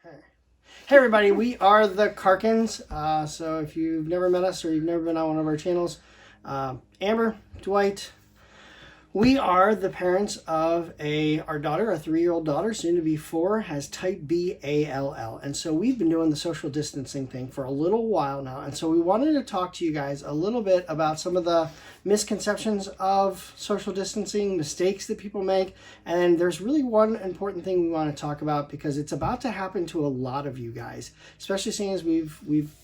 Hey everybody, we are the Karkins. So if you've never met us or you've never been on one of our channels, Amber, Dwight, we are the parents of our daughter, a 3-year-old daughter, soon to be 4, has type B ALL. And so we've been doing the social distancing thing for a little while now. And so we wanted to talk to you guys a little bit about some of the misconceptions of social distancing, mistakes that people make. And there's really one important thing we want to talk about because it's about to happen to a lot of you guys, especially seeing as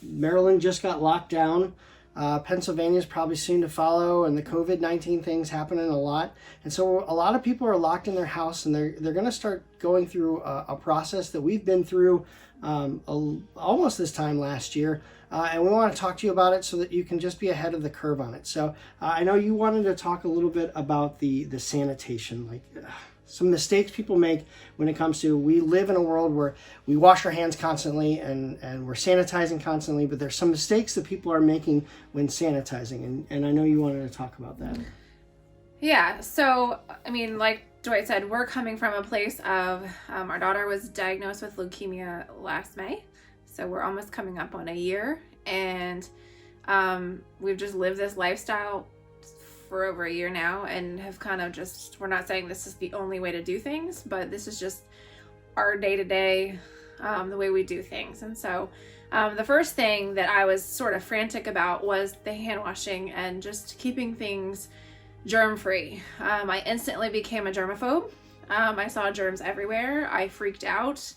Maryland just got locked down. Pennsylvania's probably soon to follow, and the COVID-19 thing's happening a lot. And so a lot of people are locked in their house, and they're going to start going through a process that we've been through almost this time last year. And we want to talk to you about it so that you can just be ahead of the curve on it. So I know you wanted to talk a little bit about the sanitation, some mistakes people make when it comes to, we live in a world where we wash our hands constantly and we're sanitizing constantly, but there's some mistakes that people are making when sanitizing. And I know you wanted to talk about that. Yeah. So, I mean, like Dwight said, we're coming from a place of, our daughter was diagnosed with leukemia last May. So we're almost coming up on a year, and we've just lived this lifestyle for over a year now and have kind of just, we're not saying this is the only way to do things, but this is just our day-to-day, the way we do things. And so the first thing that I was sort of frantic about was the hand washing and just keeping things germ-free. I instantly became a germaphobe. I saw germs everywhere. I freaked out.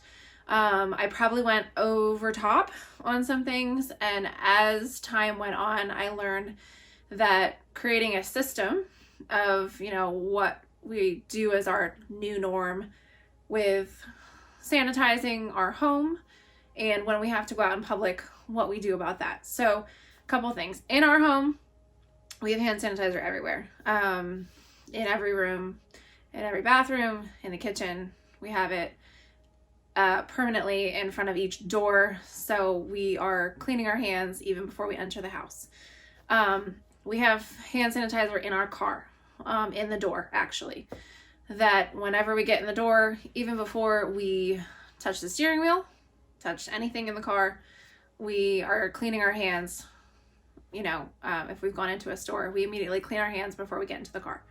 I probably went over top on some things, and as time went on, I learned that creating a system of, what we do as our new norm with sanitizing our home, and when we have to go out in public, what we do about that. So a couple things. In our home, we have hand sanitizer everywhere. In every room, in every bathroom, in the kitchen, we have it permanently in front of each door. So we are cleaning our hands even before we enter the house. We have hand sanitizer in our car, in the door, actually, that whenever we get in the door, even before we touch the steering wheel, touch anything in the car, we are cleaning our hands. If we've gone into a store, we immediately clean our hands before we get into the car.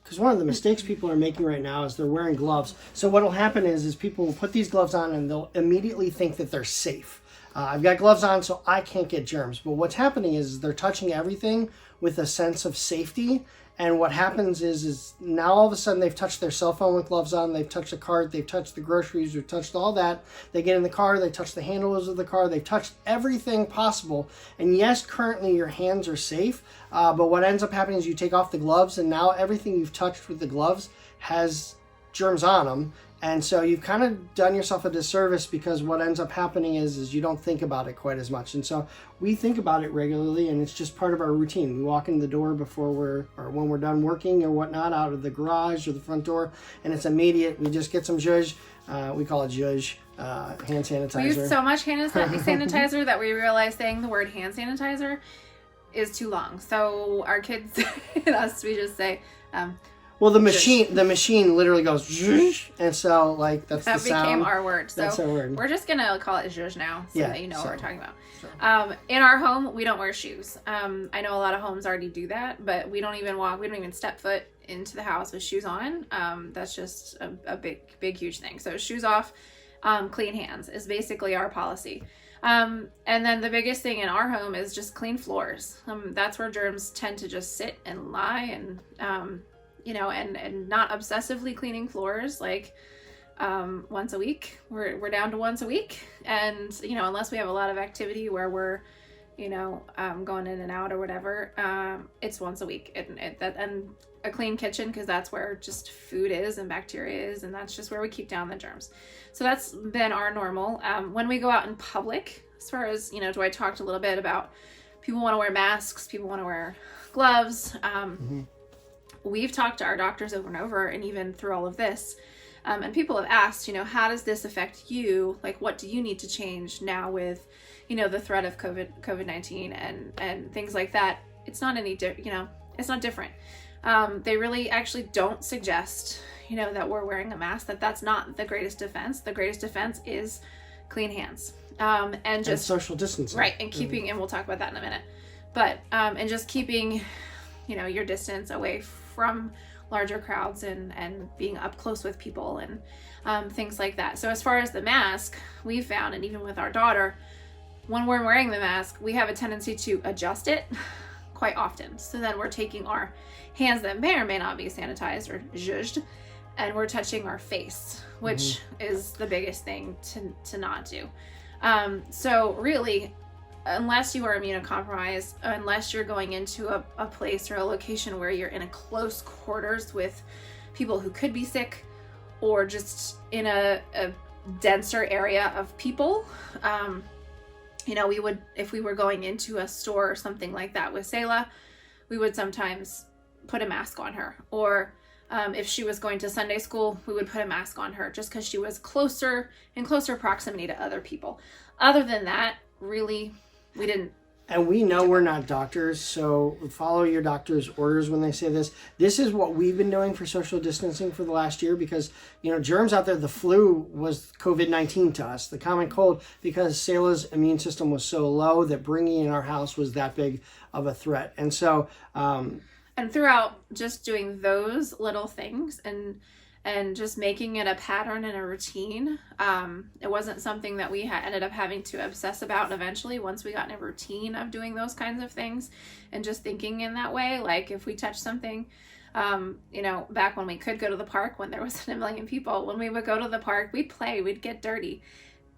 Because one of the mistakes people are making right now is they're wearing gloves. So what will happen is people will put these gloves on and they'll immediately think that they're safe. I've got gloves on, so I can't get germs. But what's happening is they're touching everything with a sense of safety. And what happens is now all of a sudden they've touched their cell phone with gloves on, they've touched the cart, they've touched the groceries, they've touched all that. They get in the car, they touch the handles of the car, they've touched everything possible. And yes, currently your hands are safe, but what ends up happening is you take off the gloves, and now everything you've touched with the gloves has germs on them. And so you've kind of done yourself a disservice, because what ends up happening is you don't think about it quite as much. And so we think about it regularly, and it's just part of our routine. We walk in the door when we're done working or whatnot, out of the garage or the front door, and it's immediate. We just get some zhuzh. We call it zhuzh, hand sanitizer. We use so much hand sanitizer that we realize saying the word hand sanitizer is too long. So our kids and us, we just say, well, the machine literally goes zhuzh, and so that's the sound. That became our word. So that's our word. We're just gonna call it zhuzh now, so that you know what we're talking about. Sure. In our home, we don't wear shoes. I know a lot of homes already do that, but we don't even step foot into the house with shoes on. That's just a big, huge thing. So shoes off, clean hands is basically our policy. And then the biggest thing in our home is just clean floors. That's where germs tend to just sit and lie, and and not obsessively cleaning floors once a week. We're down to once a week, and unless we have a lot of activity where we're going in and out or whatever, it's once a week. And a clean kitchen, because that's where just food is and bacteria is, and that's just where we keep down the germs. So that's been our normal. When we go out in public, as far as Dwight talked a little bit about, people want to wear masks, people want to wear gloves. We've talked to our doctors over and over, and even through all of this, and people have asked, how does this affect you? What do you need to change now with, the threat of COVID-19 and things like that? It's not it's not different. They really actually don't suggest, that we're wearing a mask, that's not the greatest defense. The greatest defense is clean hands, and just social distancing. Right, and keeping, and we'll talk about that in a minute, but and just keeping, your distance away from larger crowds and being up close with people and things like that. So as far as the mask, we found, and even with our daughter, when we're wearing the mask, we have a tendency to adjust it quite often. So then we're taking our hands that may or may not be sanitized or zhuzhed, and we're touching our face, which is the biggest thing to not do. So really, unless you are immunocompromised, unless you're going into a place or a location where you're in a close quarters with people who could be sick, or just in a denser area of people, we would, if we were going into a store or something like that with Selah, we would sometimes put a mask on her. Or if she was going to Sunday school, we would put a mask on her just because she was in closer proximity to other people. Other than that, really, we didn't. And we know we're not doctors, so follow your doctor's orders when they say this. This is what we've been doing for social distancing for the last year because, germs out there, the flu was COVID-19 to us, the common cold, because Selah's immune system was so low that bringing in our house was that big of a threat. And so... and throughout just doing those little things and just making it a pattern and a routine, it wasn't something that we ended up having to obsess about. And eventually, once we got in a routine of doing those kinds of things and just thinking in that way, like if we touched something, back when we could go to the park, when there wasn't a million people, when we would go to the park, we'd play, we'd get dirty.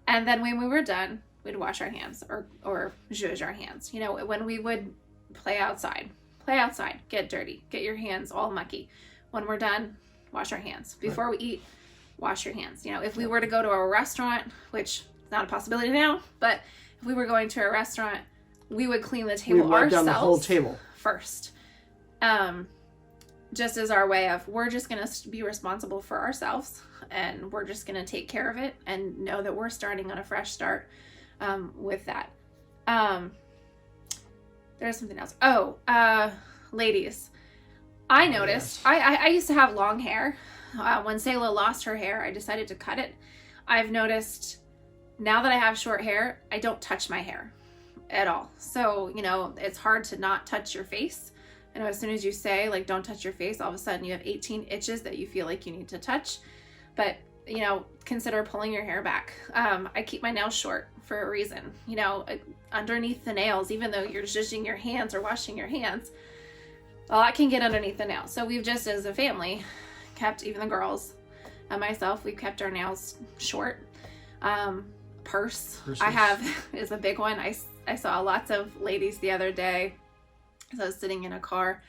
And then when we were done, we'd wash our hands or zhuzh our hands. When we would play outside, get dirty, get your hands all mucky. When we're done, wash our hands. Before we eat, wash your hands. If we were to go to a restaurant, which is not a possibility now, but if we were going to a restaurant, we would clean the table ourselves down the whole table first. Just as our way of, we're just going to be responsible for ourselves, and we're just going to take care of it and know that we're starting on a fresh start with that. There's something else. Ladies, I noticed, I used to have long hair. When Selah lost her hair, I decided to cut it. I've noticed now that I have short hair, I don't touch my hair at all. So, it's hard to not touch your face. As soon as you say, like, don't touch your face, all of a sudden you have 18 itches that you feel like you need to touch. But, consider pulling your hair back. I keep my nails short for a reason. Underneath the nails, even though you're zhuzhing your hands or washing your hands, a lot can get underneath the nails. So we've just, as a family, kept, even the girls and myself, we've kept our nails short. Purses. I have is a big one. I saw lots of ladies the other day as I was sitting in a car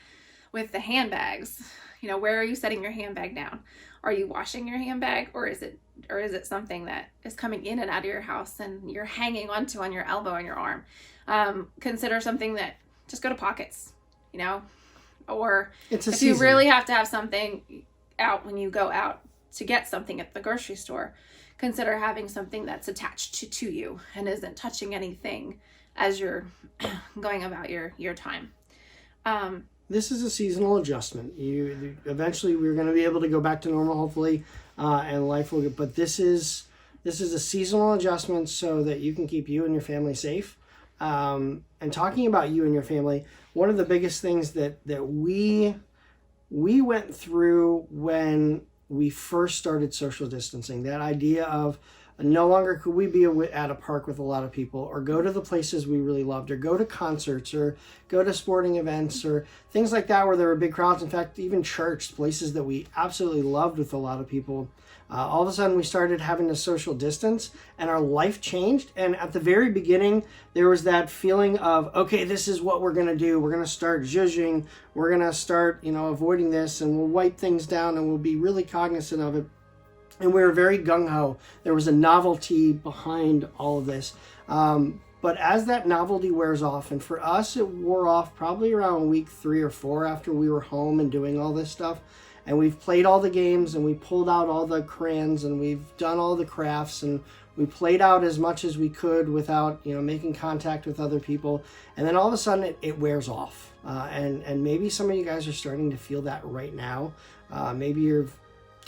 with the handbags. Where are you setting your handbag down? Are you washing your handbag, or is it something that is coming in and out of your house and you're hanging onto on your elbow and your arm? Consider something that just go to pockets, or if you really have to have something out when you go out to get something at the grocery store, consider having something that's attached to you and isn't touching anything as you're going about your time. This is a seasonal adjustment. Eventually we're going to be able to go back to normal, hopefully, and life will get. But this is a seasonal adjustment so that you can keep you and your family safe. And talking about you and your family, one of the biggest things that we went through when we first started social distancing, that idea of no longer could we be at a park with a lot of people, or go to the places we really loved, or go to concerts, or go to sporting events, or things like that where there were big crowds. In fact, even church, places that we absolutely loved with a lot of people. All of a sudden we started having to social distance, and our life changed. And at the very beginning, there was that feeling of, okay, this is what we're going to do. We're going to start zhuzhing. We're going to start, avoiding this, and we'll wipe things down, and we'll be really cognizant of it. And we were very gung-ho. There was a novelty behind all of this. But as that novelty wears off, and for us it wore off probably around week 3 or 4 after we were home and doing all this stuff, and we've played all the games, and we pulled out all the crayons, and we've done all the crafts, and we played out as much as we could without making contact with other people. And then all of a sudden it wears off. And maybe some of you guys are starting to feel that right now. Maybe you've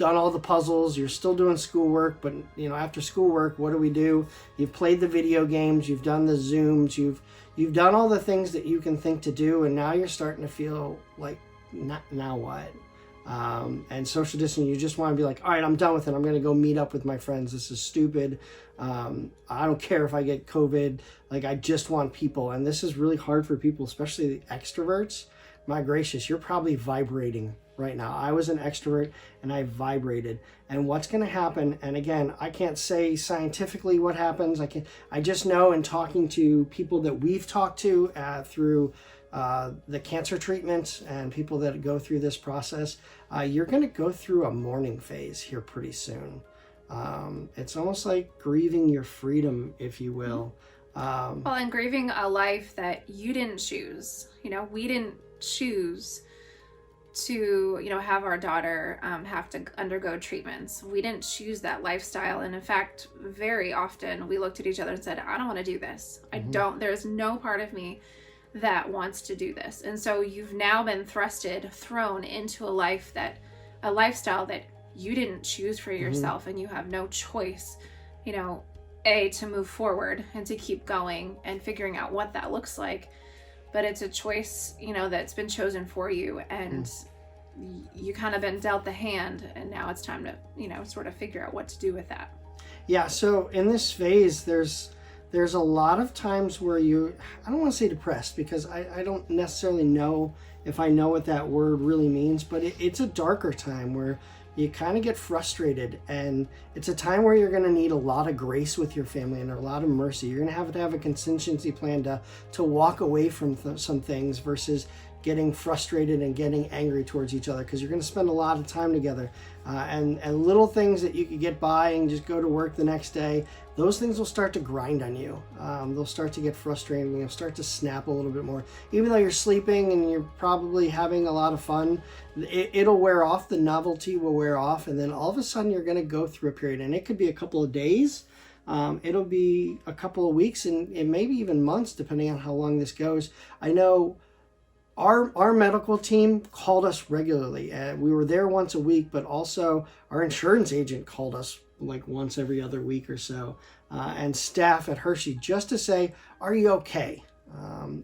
done all the puzzles, you're still doing schoolwork, but after schoolwork, what do? You've played the video games, you've done the Zooms, you've done all the things that you can think to do, and now you're starting to feel like, now what? And social distancing, you just want to be like, all right, I'm done with it. I'm going to go meet up with my friends. This is stupid. I don't care if I get COVID. Like, I just want people. And this is really hard for people, especially the extroverts. My gracious, you're probably vibrating right now. I was an extrovert and I vibrated. And what's going to happen, and again, I can't say scientifically what happens. I just know in talking to people that we've talked to through the cancer treatment and people that go through this process, you're going to go through a mourning phase here pretty soon. It's almost like grieving your freedom, if you will. Well, and grieving a life that you didn't choose. We didn't choose to, have our daughter have to undergo treatments. We didn't choose that lifestyle. And in fact, very often we looked at each other and said, I don't want to do this. There's no part of me that wants to do this. And so you've now been thrown into a lifestyle that you didn't choose for yourself, and you have no choice, to move forward and to keep going and figuring out what that looks like. But it's a choice, that's been chosen for you, and you kind of been dealt the hand, and now it's time to, sort of figure out what to do with that. Yeah. So in this phase, there's a lot of times where I don't want to say depressed, because I don't necessarily know if I know what that word really means, but it's a darker time where you kind of get frustrated, and it's a time where you're going to need a lot of grace with your family and a lot of mercy. You're going to have a contingency plan to walk away from some things versus getting frustrated and getting angry towards each other, because you're going to spend a lot of time together, and little things that you could get by and just go to work the next day, those things will start to grind on you. They'll start to get frustrating. You'll start to snap a little bit more. Even though you're sleeping and you're probably having a lot of fun, it'll wear off. The novelty will wear off, and then all of a sudden you're going to go through a period, and it could be a couple of days. It'll be a couple of weeks, and maybe even months, depending on how long this goes. I know our medical team called us regularly. We were there once a week, but also our insurance agent called us like once every other week or so, and staff at Hershey, just to say, are you okay?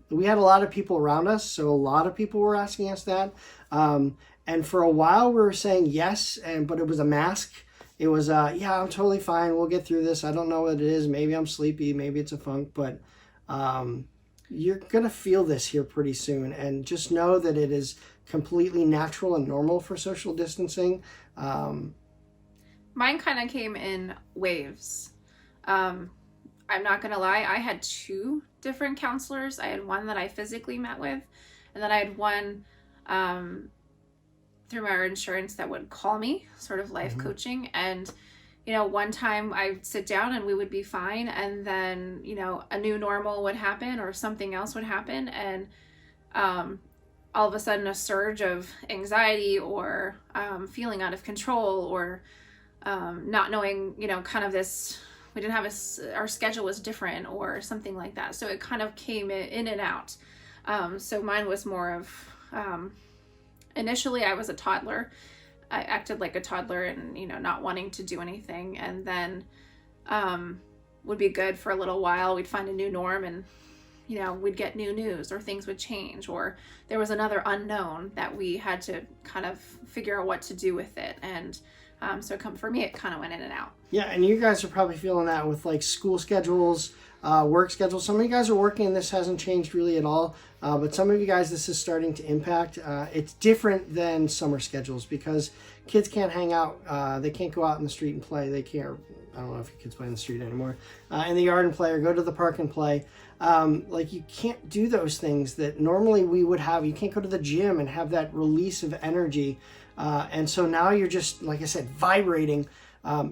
We had a lot of people around us, so a lot of people were asking us that. And for a while we were saying yes, but it was a mask. It was, yeah, I'm totally fine. We'll get through this. I don't know what it is. Maybe I'm sleepy. Maybe it's a funk, but you're going to feel this here pretty soon. And just know that it is completely natural and normal for social distancing. Mine kind of came in waves. I'm not going to lie. I had 2 different counselors. I had one that I physically met with, and then I had one through our insurance that would call me, sort of life coaching. And, one time I'd sit down and we would be fine. And then, a new normal would happen or something else would happen. And all of a sudden a surge of anxiety or feeling out of control or not knowing, kind of this, we didn't have our schedule was different or something like that. So it kind of came in and out. So mine was more of, initially I was a toddler. I acted like a toddler and, not wanting to do anything. And then would be good for a little while. We'd find a new norm and, we'd get new news or things would change, or there was another unknown that we had to kind of figure out what to do with it. And so for me, it kind of went in and out. Yeah, and you guys are probably feeling that with like school schedules, work schedules. Some of you guys are working and this hasn't changed really at all. But some of you guys, this is starting to impact. It's different than summer schedules because kids can't hang out. They can't go out in the street and play. They can't, I don't know if your kids play in the street anymore, in the yard and play or go to the park and play. Like you can't do those things that normally we would have. You can't go to the gym and have that release of energy. And so now you're just, like I said, vibrating.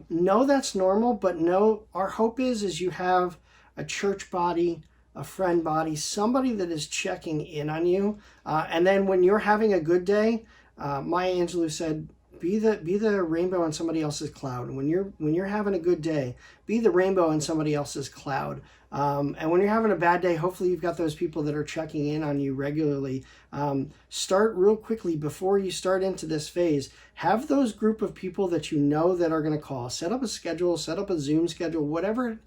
No, that's normal, but no, our hope is you have a church body, a friend body, somebody that is checking in on you. And then when you're having a good day, Maya Angelou said, Be the rainbow in somebody else's cloud. When you're having a good day, be the rainbow in somebody else's cloud. And when you're having a bad day, hopefully you've got those people that are checking in on you regularly. Start real quickly before you start into this phase. Have those group of people that you know that are going to call. Set up a schedule, set up a Zoom schedule, whatever,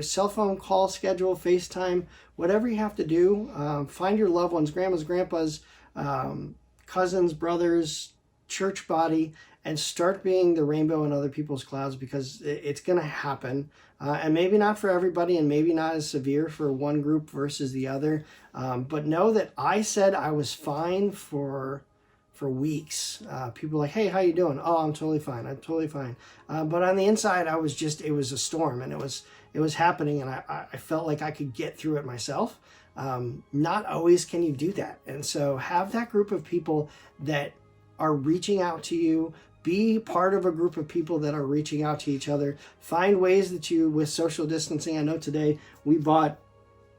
cell phone call schedule, FaceTime, whatever you have to do. Find your loved ones, grandmas, grandpas, cousins, brothers, church body, and start being the rainbow in other people's clouds, because it's going to happen. And maybe not for everybody, and maybe not as severe for one group versus the other. But know that I said I was fine for weeks. People are like, hey, how you doing? Oh, I'm totally fine. I'm totally fine. But on the inside, it was a storm, and it was happening, and I felt like I could get through it myself. Not always can you do that. And so have that group of people that are reaching out to you. Be part of a group of people that are reaching out to each other. Find ways that you, with social distancing, I know today we bought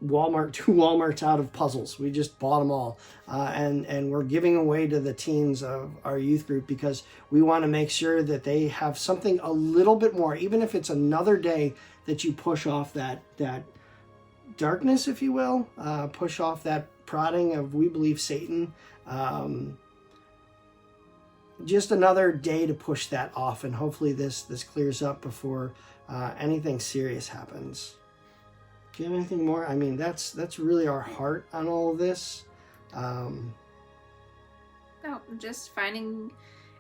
two Walmarts out of puzzles. We just bought them all. And we're giving away to the teens of our youth group, because we want to make sure that they have something a little bit more, even if it's another day that you push off that darkness, if you will, push off that prodding of, we believe, Satan. Just another day to push that off, and hopefully this clears up before anything serious happens. Do you have anything more? I mean, that's really our heart on all of this. No, just finding,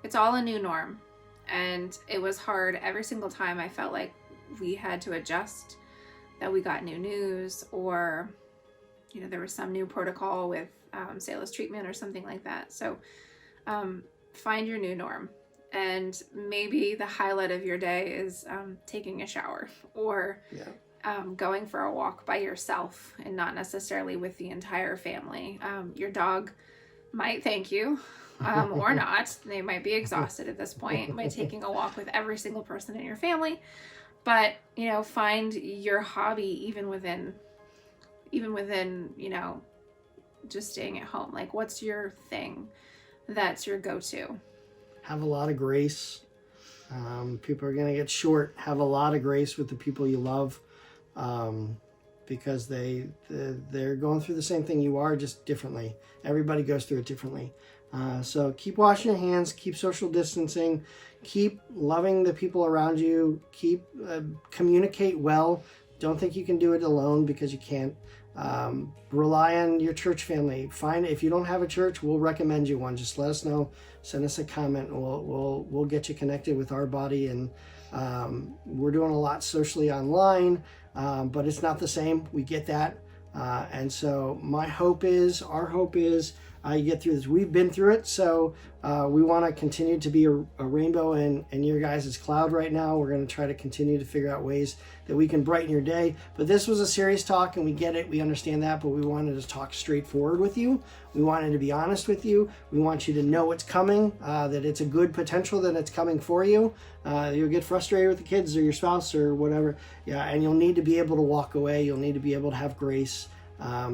it's all a new norm, and it was hard every single time. I felt like we had to adjust, that we got new news, or there was some new protocol with Salus treatment or something like that. So find your new norm, and maybe the highlight of your day is taking a shower, or going for a walk by yourself, and not necessarily with the entire family. Your dog might thank you, or not. They might be exhausted at this point by taking a walk with every single person in your family. But find your hobby even within just staying at home. Like, what's your thing that's your go-to? Have a lot of grace. People are going to get short. Have a lot of grace with the people you love, because they're going through the same thing you are, just differently. Everybody goes through it differently. So keep washing your hands, keep social distancing, keep loving the people around you, communicate well. Don't think you can do it alone, because you can't. Rely on your church family. If you don't have a church, we'll recommend you one. Just let us know. Send us a comment, and we'll get you connected with our body. And we're doing a lot socially online, but it's not the same. We get that. And so our hope is you get through this. We've been through it, so we want to continue to be a rainbow in your guys' cloud right now. We're going to try to continue to figure out ways that we can brighten your day. But this was a serious talk, and we get it. We understand that, but we wanted to talk straightforward with you. We wanted to be honest with you. We want you to know what's coming, that it's a good potential that it's coming for you. You'll get frustrated with the kids or your spouse or whatever. Yeah, and you'll need to be able to walk away. You'll need to be able to have grace.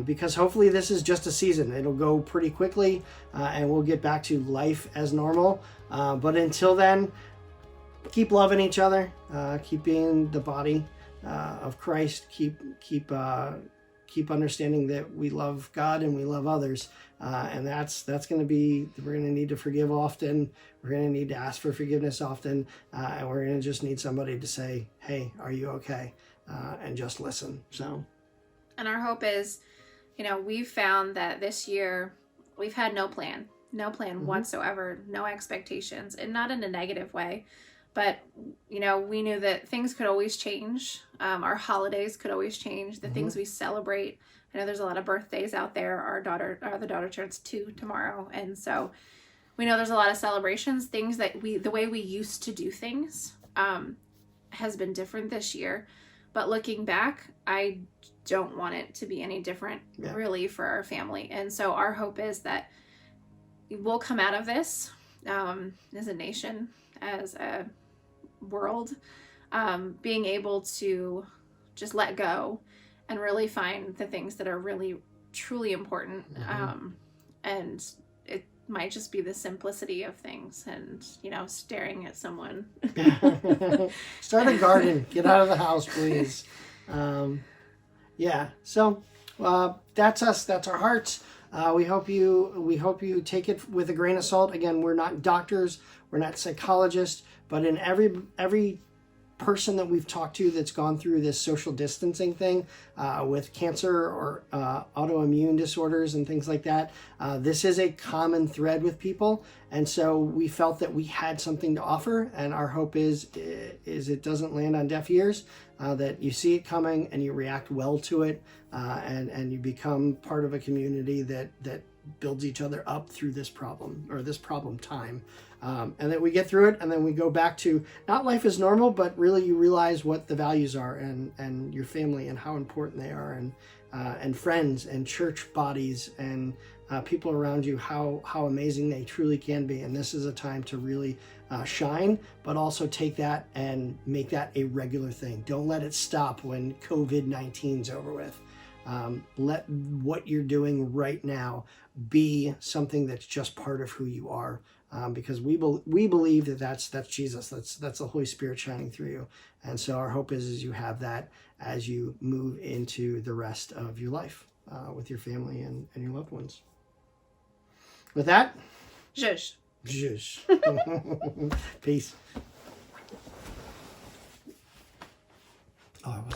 Because hopefully this is just a season. It'll go pretty quickly, and we'll get back to life as normal. But until then, keep loving each other. Keep being the body of Christ. Keep understanding that we love God and we love others. And that's going to be, we're going to need to forgive often. We're going to need to ask for forgiveness often. And we're going to just need somebody to say, hey, are you okay? And just listen. So. And our hope is, we've found that this year we've had no plan whatsoever, no expectations, and not in a negative way. But, we knew that things could always change. Our holidays could always change. The things we celebrate. I know there's a lot of birthdays out there. The daughter turns 2 tomorrow. And so we know there's a lot of celebrations, things that the way we used to do things has been different this year. But looking back, I don't want it to be any different, really, for our family. And so our hope is that we'll come out of this as a nation, as a world, being able to just let go and really find the things that are really, truly important. And might just be the simplicity of things and, staring at someone. Start a garden. Get out of the house, please. So that's us. That's our hearts. We hope you take it with a grain of salt. Again, we're not doctors. We're not psychologists. But in every person that we've talked to that's gone through this social distancing thing with cancer or autoimmune disorders and things like that, this is a common thread with people, and so we felt that we had something to offer, and our hope is it doesn't land on deaf ears, that you see it coming and you react well to it, and you become part of a community that builds each other up through this problem time. And that we get through it, and then we go back to not life as normal, but really you realize what the values are, and your family and how important they are, and friends and church bodies and people around you, how amazing they truly can be. And this is a time to really shine, but also take that and make that a regular thing. Don't let it stop when COVID-19 is over with. Let what you're doing right now be something that's just part of who you are, because we believe that that's Jesus, that's the Holy Spirit shining through you, and so our hope is you have that as you move into the rest of your life with your family and your loved ones. With that, Zhush. Peace. Oh, I was